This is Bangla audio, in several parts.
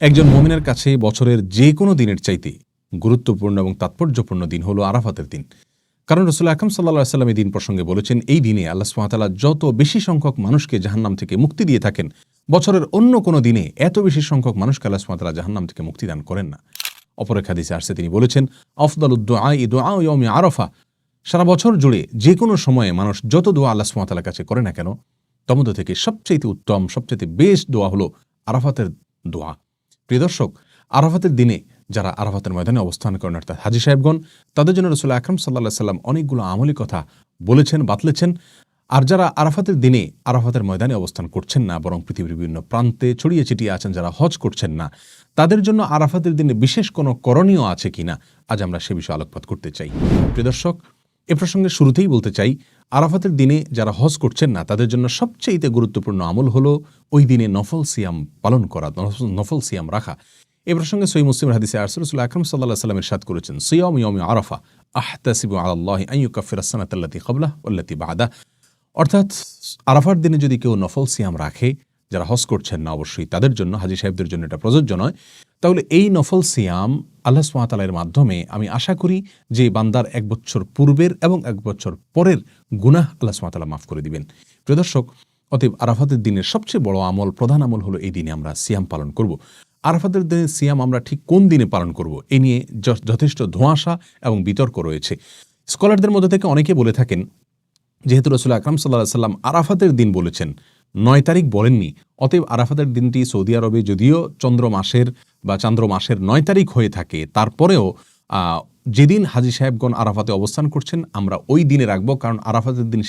একজন মুমিনের কাছে বছরের যে কোনো দিনের চাইতে গুরুত্বপূর্ণ এবং তাৎপর্যপূর্ণ দিন হলো আরাফাতের দিন। কারণ রাসূলুল্লাহ আকরাম সাল্লাল্লাহু আলাইহি ওয়াসাল্লাম এই দিন প্রসঙ্গে বলেছেন, এই দিনে আল্লাহ সুবহানাহু ওয়া তাআলা যত বেশি সংখ্যক মানুষকে জাহান্নাম থেকে মুক্তি দিয়ে থাকেন, বছরের অন্য কোনো দিনে এত বেশি সংখ্যক মানুষকে আল্লাহ সুবহানাহু ওয়া তাআলা জাহান্নাম থেকে মুক্তি দান করেন না। অপর এক হাদিসে আসছে, তিনি বলেছেন, আফদালুদ দুআই দুআউ ইয়াউমি আরাফা। সারা বছর জুড়ে যে কোনো সময়ে মানুষ যত দোয়া আল্লাহ সুবহানাহু ওয়া তাআলার কাছে করে না কেন, তার মধ্য থেকে সবচেয়ে উত্তম, সবচেয়ে বেস্ট দোয়া হলো আরাফাতের দোয়া। প্রিয় দর্শক, আরাফাতের দিনে যারা আরাফাতের ময়দানে অবস্থান করেন, অর্থাৎ হাজী সাহেবগণ, তাদের জন্য রাসূলুল্লাহ আকরাম সাল্লাল্লাহু আলাইহি ওয়াসাল্লাম অনেকগুলো আমলি কথা বলেছেন, বাতলেছেন। আর যারা আরাফাতের দিনে আরাফাতের ময়দানে অবস্থান করছেন না, বরং পৃথিবীর বিভিন্ন প্রান্তে ছড়িয়ে ছিটিয়ে আছেন, যারা হজ করছেন না, তাদের জন্য আরাফাতের দিনে বিশেষ কোনো করণীয় আছে কিনা, আজ আমরা সে বিষয়ে আলোকপাত করতে চাই। প্রিয় দর্শক, এ প্রসঙ্গে শুরুতেই বলতে চাই, আরাফাতের দিনে যারা হজ করছেন না, তাদের জন্য সবচেয়ে গুরুত্বপূর্ণ আমল হলো ওই দিনে নফল সিয়াম পালন করা, নফল সিয়াম রাখা। এ প্রসঙ্গে সহিহ মুসলিমের হাদিসে রাসূলুল্লাহ আকরাম সাল্লাল্লাহু আলাইহি ওয়াসাল্লাম ইরশাদ করেছেন, সিয়াম ইয়াউমি আরাফা আহতাসিবু আলাল্লাহি আন ইউকাফিরা আস-সানাতা আল্লাতী ক্বাবলাহু ওয়াল্লাতী বা'দাহু। অর্থাৎ আরাফার দিনে যদি কেউ নফল সিয়াম রাখে, যারা হজ করছেন না অবশ্যই তাদের জন্য, হাজী সাহেবদের জন্য এটা প্রযোজ্য নয়, তাহলে এই নফল সিয়াম আল্লাহ সুবহানাহু ওয়া তাআলার মাধ্যমে আমি আশা করি যে বান্দার 1 বছর পূর্বের এবং 1 বছর পরের গুনাহ আল্লাহ সুবহানাহু ওয়া তাআলা মাফ করে দিবেন। প্রিয় দর্শক, অতএব আরাফাতের দিনের সবচেয়ে বড় আমল, প্রধান আমল হলো এই দিনে আমরা সিয়াম পালন করব। আরাফাতের দিনে সিয়াম আমরা ঠিক কোন দিনে পালন করব, এ নিয়ে যথেষ্ট ধোঁয়াশা এবং বিতর্ক রয়েছে। স্কলারদের মধ্যে থেকে অনেকে বলে থাকেন, যেহেতু রাসূলুল্লাহ আকরাম সাল্লাল্লাহু আলাইহি ওয়াসাল্লাম আরাফাতের দিন বলেছেন, 9 তারিখ বলেননি, অতএব আরাফাতের দিনটি সৌদি আরবে যদিও চন্দ্র মাসের 9 তারিখ হয়ে থাকে, তারপরেও যেদিন হাজী সাহেবগণ আরাফাতে অবস্থান করছেন আমরা ওই দিনে রাখবো, কারণ আরাফাতের দিন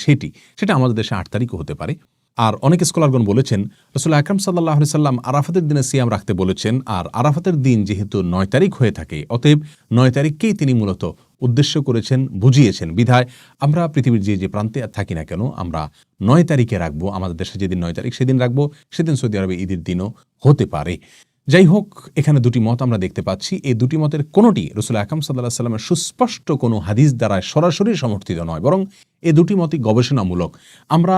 সেটা আমাদের দেশে 8 তারিখও হতে পারে। আর অনেক স্কলারগণ বলেছেন, রাসূলুল্লাহ আকরাম সাল্লাল্লাহু আলাইহি ওয়াসাল্লাম আরাফাতের দিনে সিয়াম রাখতে বলেছেন, আর আরাফাতের দিন যেহেতু 9 তারিখ হয়ে থাকে, অতএব 9 তারিখকেই তিনি মূলত উদ্দেশ্য করেছেন, বুঝিয়েছেন। বিধায় আমরা পৃথিবীর যে প্রান্তে থাকি না কেন, আমরা 9 তারিখে রাখবো। আমাদের দেশে যেদিন 9 তারিখ সেদিন রাখবো, সেদিন সৌদি আরবে ঈদের দিনও হতে পারে। যাই হোক, এখানে দুটি মত আমরা দেখতে পাচ্ছি। এই দুটি মতের কোনোটি রাসূলুল্লাহ আকরাম সাল্লাল্লাহু আলাইহি ওয়াসাল্লামের সুস্পষ্ট কোনো হাদিস দ্বারা সরাসরি সমর্থিত নয়, বরং এই দুটি মতই গবেষণামূলক। আমরা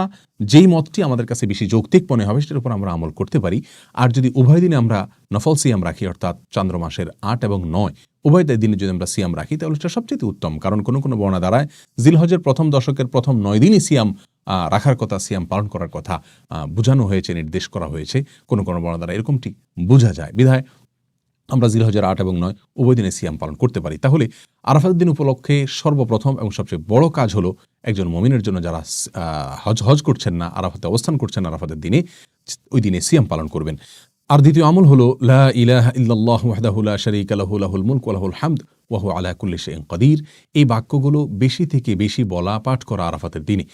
যেই মতটি আমাদের কাছে বেশি যৌক্তিক মনে হবে সেটার উপর আমরা আমল করতে পারি। আর যদি উভয় দিনে আমরা নফল সিয়াম রাখি, অর্থাৎ চন্দ্র মাসের 8 এবং 9 উভয় দিনে যদি আমরা সিয়াম রাখি, তাহলে সেটা সবচেয়ে উত্তম। কারণ কোনো কোনো বর্ণনা দ্বারায় জিলহজের প্রথম দশকের প্রথম 9 দিনই সিয়াম রাখার কথা, সিয়াম পালন করার কথা বোঝানো হয়েছে, নির্দেশ করা হয়েছে। কোনো কোনো বর্ণনা দ্বারা এরকমটি বোঝা যায়। বিধায় আমরা জিলহজের 8 এবং 9 উভয় দিনে সিয়াম পালন করতে পারি। তাহলে আরাফাতের দিন উপলক্ষে সর্বপ্রথম এবং সবচেয়ে বড় কাজ হলো একজন মুমিনের জন্য, যারা হজ করছেন না, আরাফাতে অবস্থান করছেন আরাফাতের দিনে, ওই দিনে সিয়াম পালন করবেন। আর দ্বিতীয় আমল হলো লা ইলাহা ইল্লাল্লাহু ওয়াহদাহু লা শারীকা লাহু লাহুল মুলকু ওয়া লাহুল হামদ ওয়া হুয়া আলা কুল্লি শাইইন কাদির। এই বাক্যগুলো বেশি থেকে বেশি বলা, পাঠ করা আরাফাতের দিনে।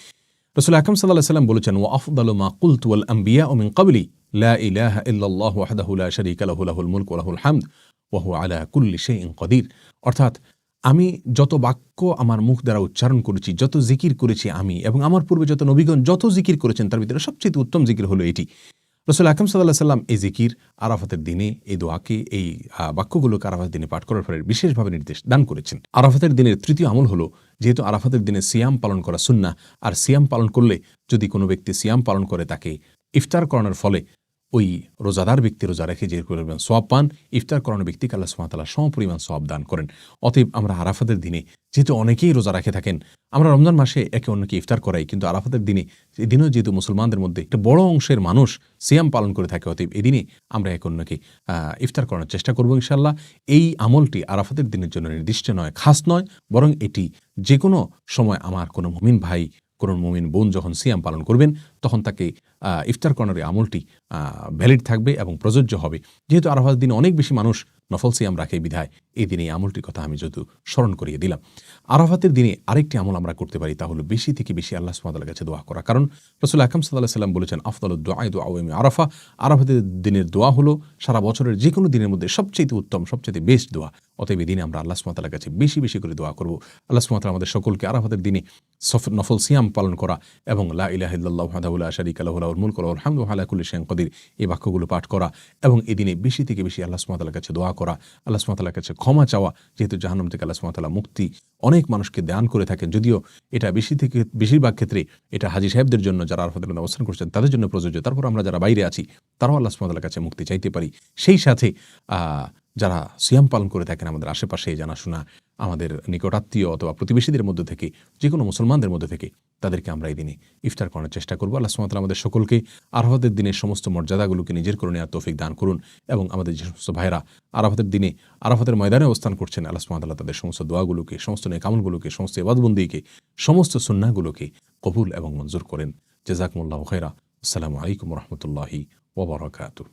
রাসূলুল্লাহ আকরাম সাল্লাল্লাহু আলাইহি ওয়াসাল্লাম বলেছেন, ওয়া আফদালু মা কুলতু ওয়াল আম্বিয়াউ মিন ক্বাবলি লা ইলাহা ইল্লাল্লাহু ওয়াহদাহু লা শারীকা লাহু লাহুল মুলকু ওয়া লাহুল হামদ ওয়া হুয়া আলা কুল্লি শাইইন কাদির। অর্থাৎ আমি যত বাক্য আমার মুখ দ্বারা উচ্চারণ করেছি, যত জিকির করেছি আমি, এবং আমার পূর্বে যত নবীগণ যত জিকির করেছেন, তার ভিতরে সবচেয়ে উত্তম জিকির হলো এটি। রাসূলুল্লাহ আকরাম সাল্লাল্লাহু আলাইহি ওয়াসাল্লাম এই জিকির আরাফাতের দিনে, এই দোয়াকে, এই বাক্যগুলোকে আরাফাতের দিনে পাঠ করার ফলে বিশেষভাবে নির্দেশ দান করেছেন। আরাফাতের দিনের তৃতীয় আমল হলো, যেহেতু আরাফাতের দিনে সিয়াম পালন করা সুন্নাহ, আর সিয়াম পালন করলে যদি কোনো ব্যক্তি সিয়াম পালন করে, তাকে ইফতার করানোর ফলে ওই রোজাদার ব্যক্তি রোজা রেখে যে পরিমাণ সওয়াব পান, ইফতার করানো ব্যক্তিকে আল্লাহ সুবহানাহু ওয়া তাআলা সমপরিমাণ সওয়াব দান করেন। অতএব আমরা আরাফাতের দিনে, যেহেতু অনেকেই রোজা রেখে থাকেন, আমরা রমজান মাসে একে অন্যকে ইফতার করাই, কিন্তু আরাফাতের দিনে, এই দিনেও যেহেতু মুসলমানদের মধ্যে একটা বড় অংশের মানুষ সিয়াম পালন করে থাকে, অতএব এই দিনে আমরা একে অন্যকে ইফতার করানোর চেষ্টা করবো ইনশাআল্লাহ। এই আমলটি আরাফাতের দিনের জন্য নির্দিষ্ট নয়, খাস নয়, বরং এটি যে কোনো সময় আমার কোনো মুমিন ভাই, কোনো মুমিন বোন যখন সিয়াম পালন করবেন, তখন তাকে ইফতার করানোর এই আমলটি ভ্যালিড থাকবে এবং প্রযোজ্য হবে। যেহেতু আরাফাতের দিনে অনেক বেশি মানুষ নফল সিয়াম রাখে, বিধায় এই দিনে এই আমলটির কথা আমি যত স্মরণ করিয়ে দিলাম। আরাফাতের দিনে আরেকটি আমল আমরা করতে পারি, তা হলো বেশি থেকে বেশি আল্লাহ সুবহানাহু ওয়া তাআলার কাছে দোয়া করা। কারণ রাসূলুল্লাহ আকরাম সাল্লাল্লাহু আলাইহি ওয়াসাল্লাম বলেছেন, আফদালুদ দুআই দুআউ ইয়াউমি আরাফা। আরাফাতের দিনের দোয়া হলো সারা বছরের যে কোনো দিনের মধ্যে সবচেয়ে উত্তম, সবচেয়ে বেস্ট দোয়া। অতএব এই দিনে আমরা আল্লাহ সুবহানাহু ওয়া তাআলার কাছে বেশি বেশি করে দোয়া করব। আল্লাহ সুবহানাহু ওয়া তাআলা আমাদের সকলকে আরাফাতের দিনে নফল সিয়াম পালন করা এবং লা ইলাহা ইল্লাল্লাহু ওয়াহদাহু লা শারীকা লাহু লাহুল মুলকু ওয়া লাহুল হামদু ওয়া আলা কুল্লি শাইইন কাদির, এই বাক্যগুলো পাঠ করা এবং এই দিনে বেশি থেকে বেশি আল্লাহ সুবহানাহু ওয়া তাআলার কাছে দোয়া করা, আল্লাহ সুবহানাহু ওয়া তাআলার কাছে ক্ষমা চাওয়া, যেহেতু জাহান্নাম থেকে আল্লাহ সুবহানাহু ওয়া তাআলা মুক্তি অনেক মানুষকে দান করে থাকেন। যদিও এটা বেশিরভাগ ক্ষেত্রে এটা হাজী সাহেবদের জন্য, যারা আরাফাতের মধ্যে অবস্থান করছেন তাদের জন্য প্রযোজ্য। তারপর আমরা যারা বাইরে আছি তারাও আল্লাহ সুবহানাহু ওয়া তাআলার কাছে মুক্তি চাইতে পারি। সেই সাথে যারা সিয়াম পালন করে থাকেন আমাদের আশেপাশে জানাশোনা, আমাদের নিকটাত্মীয় অথবা প্রতিবেশীদের মধ্যে থেকে, যে কোনো মুসলমানদের মধ্যে থেকে তাদেরকে আমরা এই দিনে ইফতার করার চেষ্টা করবো। আল্লাহ সুবহানাহু ওয়া তাআলা আমাদের সকলকে আরাফাতের দিনের সমস্ত মর্যাদাগুলোকে নিজের করে নেওয়ার তৌফিক দান করুন এবং আমাদের যে সমস্ত ভাইরা আরাফাতের দিনে আরাফাতের ময়দানে অবস্থান করছেন, আল্লাহ সুবহানাহু ওয়া তাআলা তাদের সমস্ত দোয়াগুলোকে, সমস্ত নেক আমলগুলোকে, সমস্ত ইবাদতবন্দিকে, সমস্ত সুন্নাহগুলোকে কবুল এবং মঞ্জুর করেন। জাযাকুমুল্লাহু খায়রা। আসসালামু আলাইকুম ওয়া রাহমাতুল্লাহি ওয়া বারাকাতুহু।